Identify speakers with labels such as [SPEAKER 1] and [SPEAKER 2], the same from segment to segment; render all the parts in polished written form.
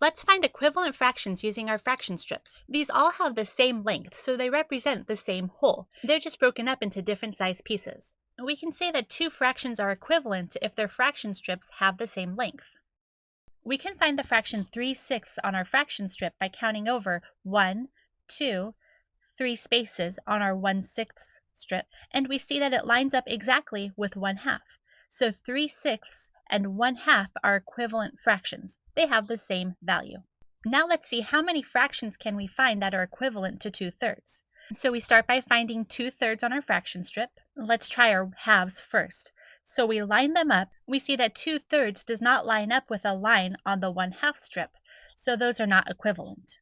[SPEAKER 1] Let's find equivalent fractions using our fraction strips. These all have the same length, so they represent the same whole. They're just broken up into different size pieces. We can say that two fractions are equivalent if their fraction strips have the same length. We can find the fraction 3/6 on our fraction strip by counting over 1, 2, 3 spaces on our 1/6 strip, and we see that it lines up exactly with 1/2. So 3/6 and 1/2 are equivalent fractions. They have the same value. Now let's see how many fractions can we find that are equivalent to 2/3. So we start by finding 2/3 on our fraction strip. Let's try our halves first. So we line them up. We see that 2/3 does not line up with a line on the 1/2 strip, so those are not equivalent.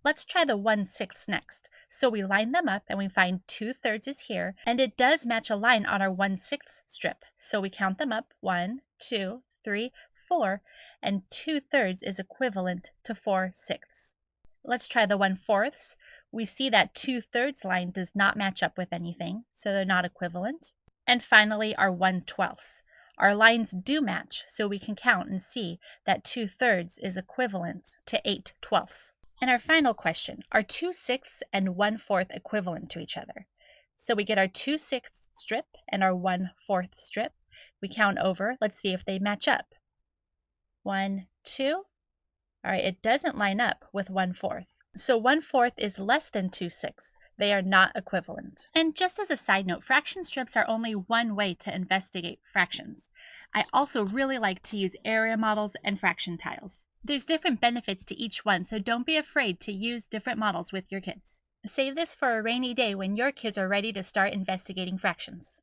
[SPEAKER 1] Let's try the 1/6 next. So we line them up and we find 2/3 is here, and it does match a line on our 1/6 strip. So we count them up, 1, 2, 3, 4, and 2/3 is equivalent to 4/6. Let's try the 1/4. We see that 2/3 line does not match up with anything, so they're not equivalent. And finally, our 1/12. Our lines do match, so we can count and see that 2/3 is equivalent to 8/12. And our final question, are 2/6 and 1/4 equivalent to each other? So we get our 2/6 strip and our 1/4 strip. We count over. Let's see if they match up. 1, 2. All right, it doesn't line up with 1/4. So 1/4 is less than 2/6. They are not equivalent. And just as a side note, fraction strips are only one way to investigate fractions. I also really like to use area models and fraction tiles. There's different benefits to each one, so don't be afraid to use different models with your kids. Save this for a rainy day when your kids are ready to start investigating fractions.